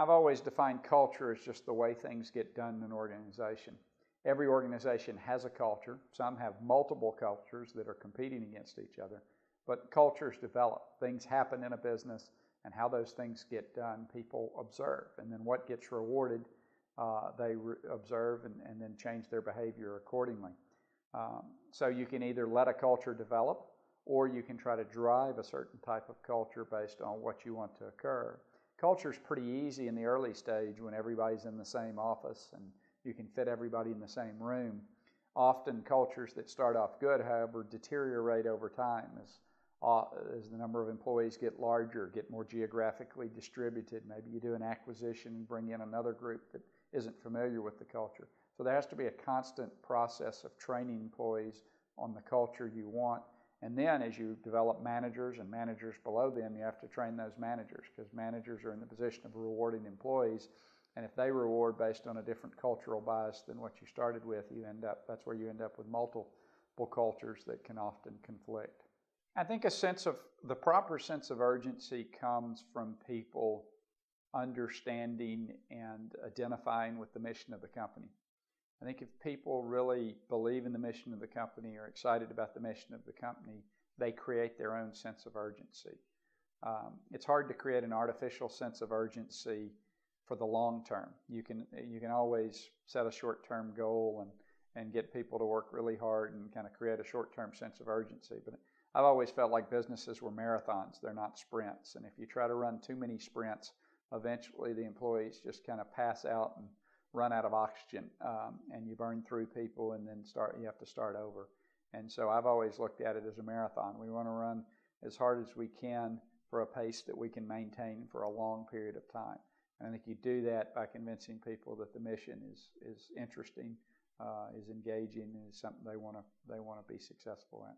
I've always defined culture as just the way things get done in an organization. Every organization has a culture. Some have multiple cultures that are competing against each other, but cultures develop. Things happen in a business, and how those things get done, people observe. And then what gets rewarded, they observe and then change their behavior accordingly. So you can either let a culture develop, or you can try to drive a certain type of culture based on what you want to occur. Culture is pretty easy in the early stage when everybody's in the same office and you can fit everybody in the same room. Often cultures that start off good, however, deteriorate over time as the number of employees get larger, get more geographically distributed. Maybe you do an acquisition and bring in another group that isn't familiar with the culture. So there has to be a constant process of training employees on the culture you want. And then as you develop managers and managers below them, you have to train those managers, because managers are in the position of rewarding employees. And if they reward based on a different cultural bias than what you started with, that's where you end up with multiple cultures that can often conflict. I think the proper sense of urgency comes from people understanding and identifying with the mission of the company. I think if people really believe in the mission of the company or excited about the mission of the company, they create their own sense of urgency. It's hard to create an artificial sense of urgency for the long term. You can always set a short-term goal and get people to work really hard and kind of create a short-term sense of urgency. But I've always felt like businesses were marathons. They're not sprints. And if you try to run too many sprints, eventually the employees just kind of pass out and run out of oxygen, and you burn through people, and then you have to start over. And so I've always looked at it as a marathon. We want to run as hard as we can for a pace that we can maintain for a long period of time. And I think you do that by convincing people that the mission is interesting, is engaging, and is something they want to be successful at.